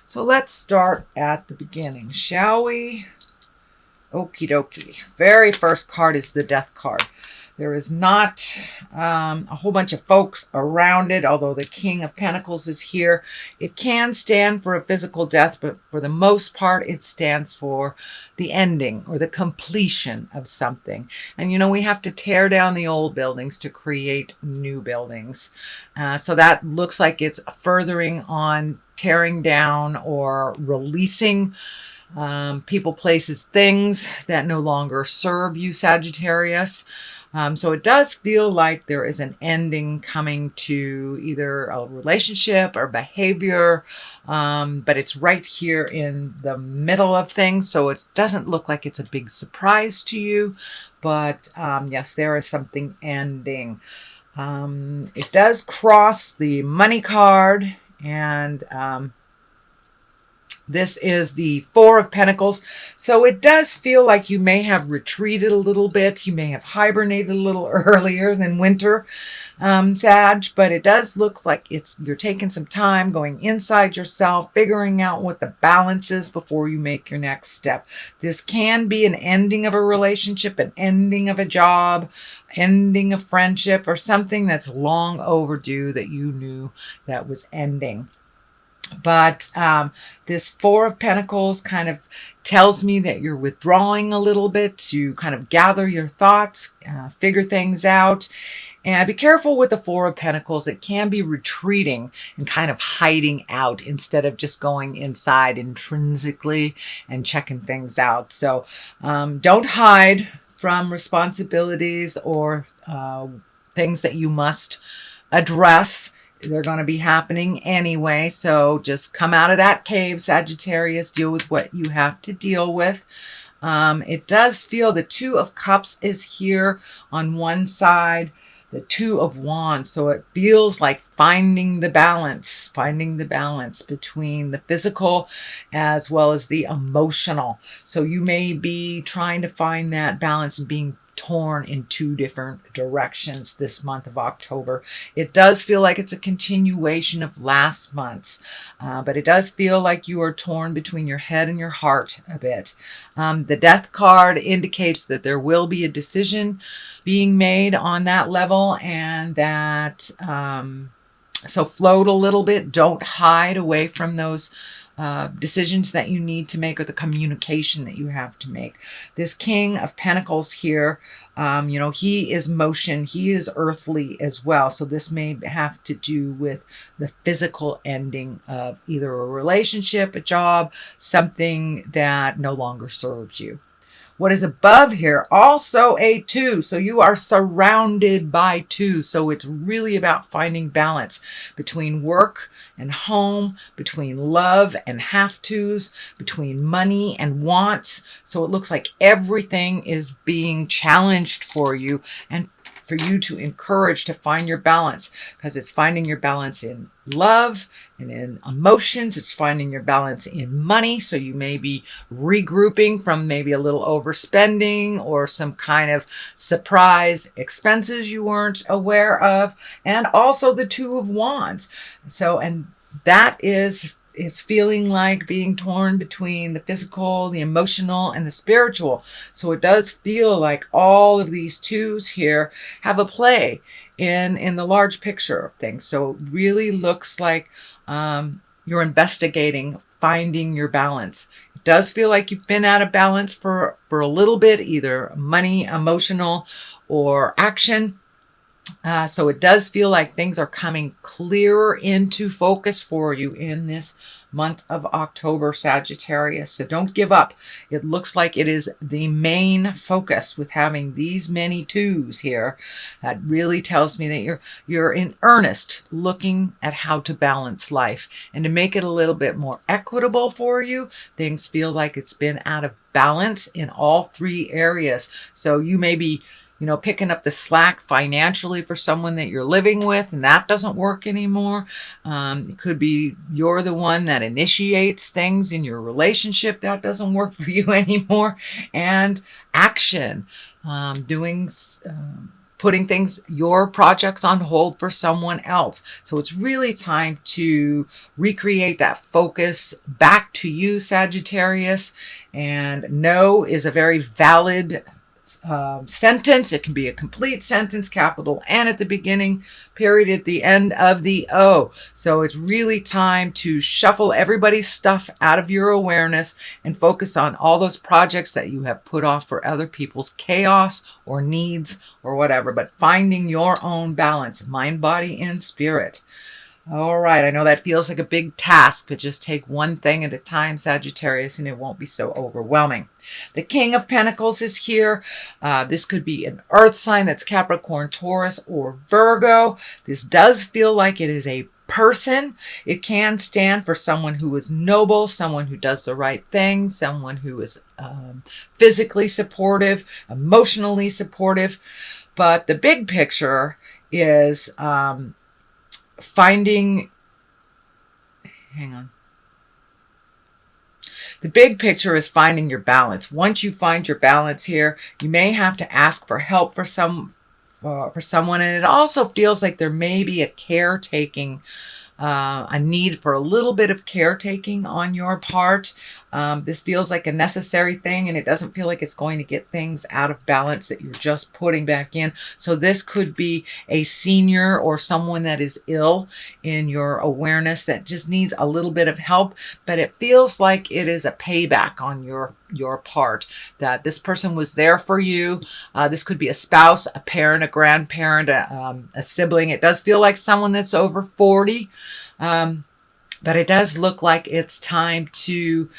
So let's start at the beginning, shall we? Okie dokie. Very first card is the Death card. There is not a whole bunch of folks around it, although the King of Pentacles is here. It can stand for a physical death, but for the most part, it stands for the ending or the completion of something. And you know, we have to tear down the old buildings to create new buildings. So that looks like it's furthering on tearing down or releasing people, places, things that no longer serve you, Sagittarius. So it does feel like there is an ending coming to either a relationship or behavior, but it's right here in the middle of things. So it doesn't look like it's a big surprise to you, but yes, there is something ending. It does cross the money card, and this is the Four of Pentacles. So it does feel like you may have retreated a little bit. You may have hibernated a little earlier than winter, Sag, but it does look like you're taking some time going inside yourself, figuring out what the balance is before you make your next step. This can be an ending of a relationship, an ending of a job, ending of friendship, or something that's long overdue that you knew that was ending. But this Four of Pentacles kind of tells me that you're withdrawing a little bit to kind of gather your thoughts, figure things out. And be careful with the Four of Pentacles. It can be retreating and kind of hiding out instead of just going inside intrinsically and checking things out. So don't hide from responsibilities or things that you must address. They're going to be happening anyway. So just come out of that cave, Sagittarius. Deal with what you have to deal with. It does feel the Two of Cups is here on one side, the Two of Wands. So it feels like finding the balance between the physical as well as the emotional. So you may be trying to find that balance and being torn in two different directions this month of October. It does feel like it's a continuation of last month's, but it does feel like you are torn between your head and your heart a bit. The Death card indicates that there will be a decision being made on that level, and that so float a little bit. Don't hide away from those decisions that you need to make, or the communication that you have to make. This King of Pentacles here, you know, he is motion, he is earthly as well. So this may have to do with the physical ending of either a relationship, a job, something that no longer serves you. What is above here? Also a two. So you are surrounded by two. So it's really about finding balance between work and home, between love and have-tos, between money and wants. So it looks like everything is being challenged for you, and for you to encourage to find your balance, because it's finding your balance in love and in emotions. It's finding your balance in money. So you may be regrouping from maybe a little overspending or some kind of surprise expenses you weren't aware of. And also the Two of Wands. So, and that is, it's feeling like being torn between the physical, the emotional, and the spiritual. So it does feel like all of these twos here have a play in the large picture of things. So it really looks like you're investigating, finding your balance. It does feel like you've been out of balance for a little bit, either money, emotional, or action. So it does feel like things are coming clearer into focus for you in this month of October, Sagittarius. So don't give up. It looks like it is the main focus with having these many twos here. That really tells me that you're in earnest looking at how to balance life. And to make it a little bit more equitable for you, things feel like it's been out of balance in all three areas. So you may be, you know, picking up the slack financially for someone that you're living with, and that doesn't work anymore. It could be you're the one that initiates things in your relationship. That doesn't work for you anymore. And action, doing putting your projects on hold for someone else. So it's really time to recreate that focus back to you, Sagittarius. And no is a very valid sentence. It can be a complete sentence, capital N at the beginning, period at the end of the O. So it's really time to shuffle everybody's stuff out of your awareness and focus on all those projects that you have put off for other people's chaos or needs or whatever, but finding your own balance, mind, body, and spirit. All right, I know that feels like a big task, but just take one thing at a time, Sagittarius, and it won't be so overwhelming. The King of Pentacles is here. This could be an earth sign, that's Capricorn, Taurus, or Virgo. This does feel like it is a person. It can stand for someone who is noble, someone who does the right thing, someone who is physically supportive, emotionally supportive. But the big picture is the big picture is finding your balance. Once you find your balance here, you may have to ask for help for someone, and it also feels like there may be a caretaking, a need for a little bit of caretaking on your part. This feels like a necessary thing, and it doesn't feel like it's going to get things out of balance that you're just putting back in. So this could be a senior or someone that is ill in your awareness that just needs a little bit of help, but it feels like it is a payback on your part, that this person was there for you. This could be a spouse, a parent, a grandparent, a sibling. It does feel like someone that's over 40, but it does look like it's time to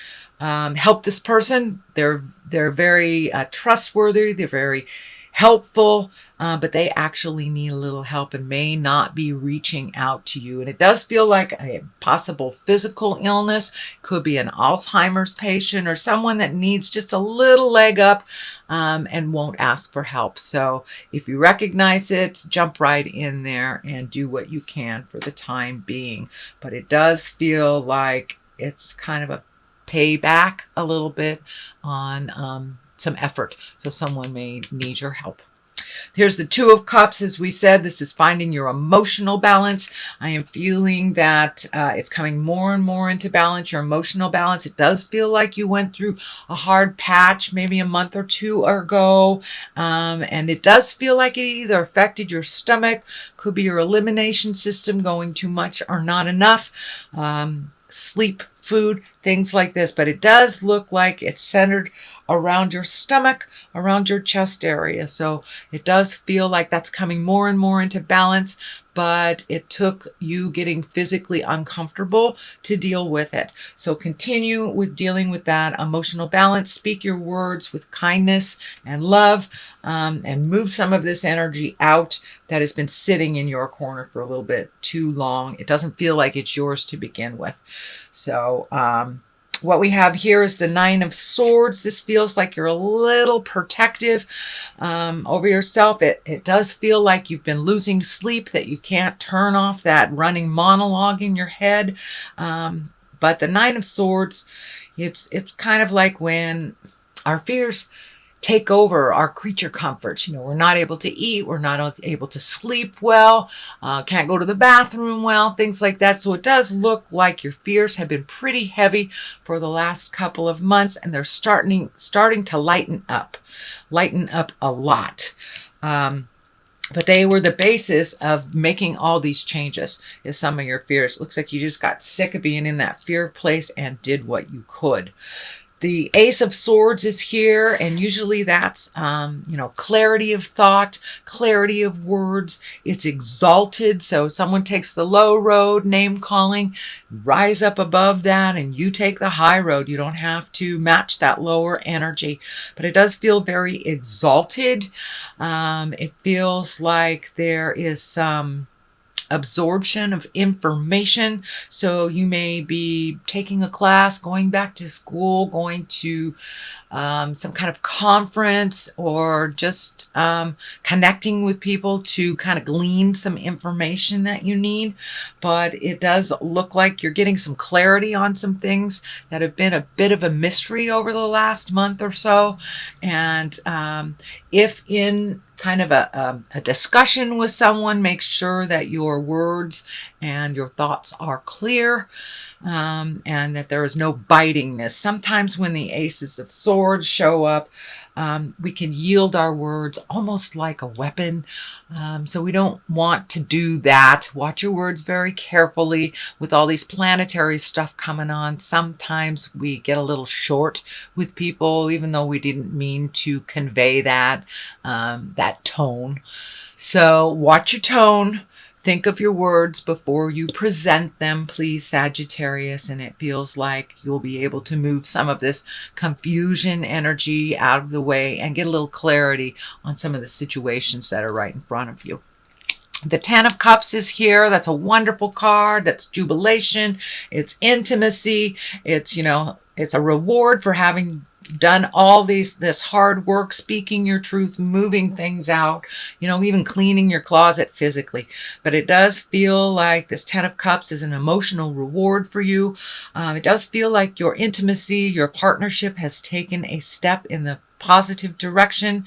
help this person. They're very trustworthy. They're very helpful, but they actually need a little help and may not be reaching out to you. And it does feel like a possible physical illness. Could be an Alzheimer's patient or someone that needs just a little leg up and won't ask for help. So if you recognize it, jump right in there and do what you can for the time being. But it does feel like it's kind of a payback a little bit on some effort. So someone may need your help. Here's the Two of Cups. As we said, this is finding your emotional balance. I am feeling that it's coming more and more into balance, your emotional balance. It does feel like you went through a hard patch maybe a month or two ago. And it does feel like it either affected your stomach, could be your elimination system going too much or not enough, sleep, food, things like this. But it does look like it's centered around your stomach, around your chest area. So it does feel like that's coming more and more into balance, but it took you getting physically uncomfortable to deal with it. So continue with dealing with that emotional balance. Speak your words with kindness and love, and move some of this energy out that has been sitting in your corner for a little bit too long. It doesn't feel like it's yours to begin with. So what we have here is the Nine of Swords. This feels like you're a little protective over yourself. It does feel like you've been losing sleep, that you can't turn off that running monologue in your head. But the Nine of Swords, it's kind of like when our fears take over our creature comforts. You know, we're not able to eat, we're not able to sleep well, can't go to the bathroom well, things like that. So it does look like your fears have been pretty heavy for the last couple of months, and they're starting to lighten up a lot. But they were the basis of making all these changes, is some of your fears. It looks like you just got sick of being in that fear place and did what you could. The Ace of Swords is here, and usually that's, clarity of thought, clarity of words. It's exalted, so someone takes the low road, name calling, rise up above that, and you take the high road. You don't have to match that lower energy, but it does feel very exalted. It feels like there is some absorption of information. So you may be taking a class, going back to school, going to some kind of conference, or just connecting with people to kind of glean some information that you need. But it does look like you're getting some clarity on some things that have been a bit of a mystery over the last month or so. And if in kind of a discussion with someone, make sure that your words and your thoughts are clear, and that there is no bitingness. Sometimes when the aces of swords show up, we can yield our words almost like a weapon. So we don't want to do that. Watch your words very carefully. With all these planetary stuff coming on, sometimes we get a little short with people, even though we didn't mean to convey that, that tone. So watch your tone. Think of your words before you present them, please, Sagittarius, and it feels like you'll be able to move some of this confusion energy out of the way and get a little clarity on some of the situations that are right in front of you. The Ten of Cups is here. That's a wonderful card. That's jubilation. It's intimacy. It's, you know, it's a reward for having done all this hard work, speaking your truth, moving things out, you know, even cleaning your closet physically. But it does feel like this Ten of Cups is an emotional reward for you. It does feel like your intimacy, your partnership has taken a step in the positive direction.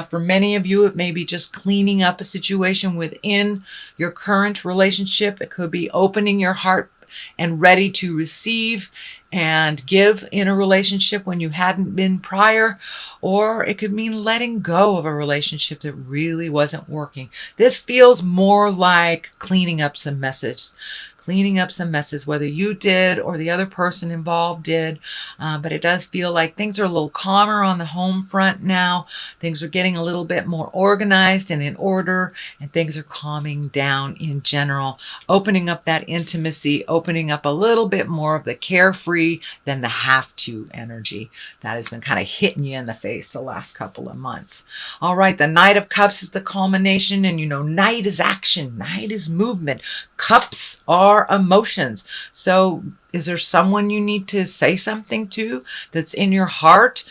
For many of you, it may be just cleaning up a situation within your current relationship. It could be opening your heart and ready to receive and give in a relationship when you hadn't been prior, or it could mean letting go of a relationship that really wasn't working. This feels more like cleaning up some messes. Cleaning up some messes, whether you did or the other person involved did. But it does feel like things are a little calmer on the home front now. Things are getting a little bit more organized and in order, and things are calming down in general, opening up that intimacy, opening up a little bit more of the carefree than the have to energy that has been kind of hitting you in the face the last couple of months. All right, the Knight of Cups is the culmination, and you know, Knight is action, Knight is movement. Cups are emotions. So is there someone you need to say something to that's in your heart?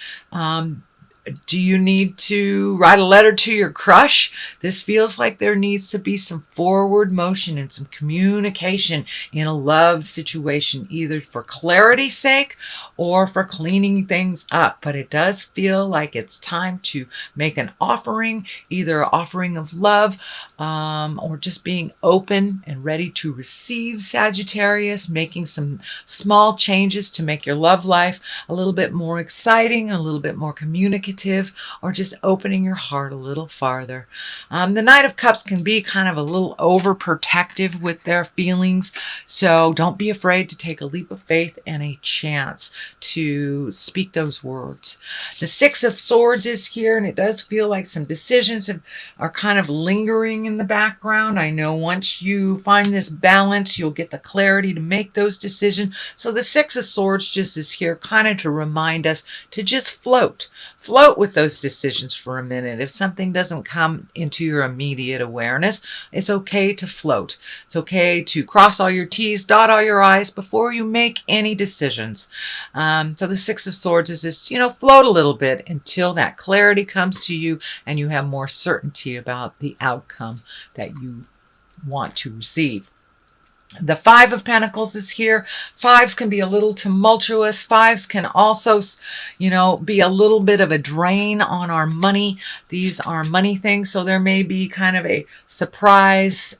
Do you need to write a letter to your crush? This feels like there needs to be some forward motion and some communication in a love situation, either for clarity's sake or for cleaning things up. But it does feel like it's time to make an offering, either an offering of love, or just being open and ready to receive, Sagittarius, making some small changes to make your love life a little bit more exciting, a little bit more communicative, or just opening your heart a little farther. The Knight of Cups can be kind of a little overprotective with their feelings, so don't be afraid to take a leap of faith and a chance to speak those words. The Six of Swords is here, and it does feel like some decisions are kind of lingering in the background. I know once you find this balance, you'll get the clarity to make those decisions. So the Six of Swords just is here kind of to remind us to just float with those decisions for a minute. If something doesn't come into your immediate awareness, it's okay to float. It's okay to cross all your T's, dot all your I's before you make any decisions. So the Six of Swords is just, you know, float a little bit until that clarity comes to you and you have more certainty about the outcome that you want to receive. The Five of Pentacles is here. Fives can be a little tumultuous. Fives can also, you know, be a little bit of a drain on our money. These are money things, so there may be kind of a surprise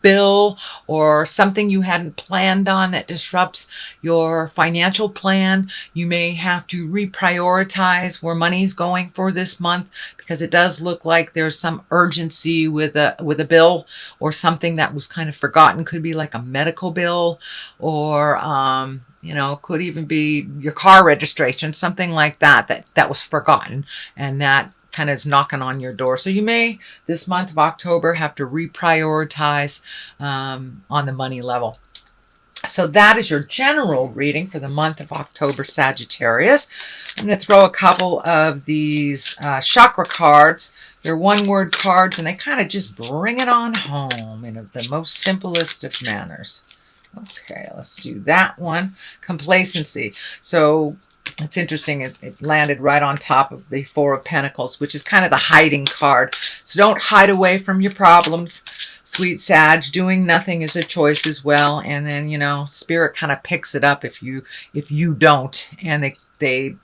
bill or something you hadn't planned on that disrupts your financial plan. You may have to reprioritize where money's going for this month, because it does look like there's some urgency with a bill or something that was kind of forgotten. Could be like a medical bill, or you know, could even be your car registration, something like that was forgotten, and that kind of is knocking on your door. So you may, this month of October, have to reprioritize on the money level. So that is your general reading for the month of October, Sagittarius. I'm going to throw a couple of these chakra cards. They're one-word cards, and they kind of just bring it on home in the most simplest of manners. Okay, let's do that one. Complacency. So it's interesting. It landed right on top of the Four of Pentacles, which is kind of the hiding card. So don't hide away from your problems, sweet Sag. Doing nothing is a choice as well. And then, you know, Spirit kind of picks it up if you don't. And they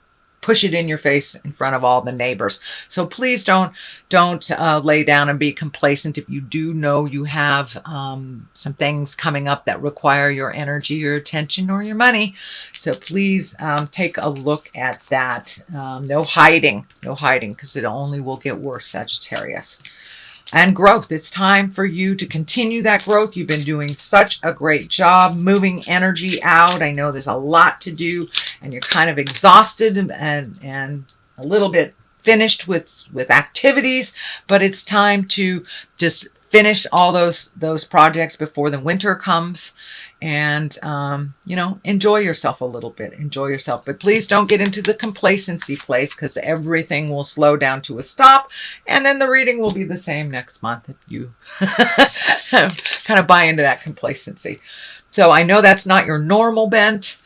push it in your face in front of all the neighbors. So please don't lay down and be complacent if you do know you have some things coming up that require your energy, your attention, or your money. So please take a look at that. No hiding, because it only will get worse, Sagittarius. And growth. It's time for you to continue that growth. You've been doing such a great job moving energy out. I know there's a lot to do and you're kind of exhausted and a little bit finished with activities, but it's time to just finish all those projects before the winter comes, and you know, enjoy yourself a little bit. Enjoy yourself, but please don't get into the complacency place, because everything will slow down to a stop, and then the reading will be the same next month if you kind of buy into that complacency. So I know that's not your normal bent.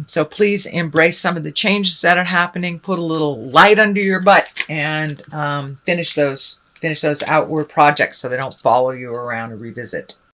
So please embrace some of the changes that are happening. Put a little light under your butt and finish those outward projects so they don't follow you around and revisit.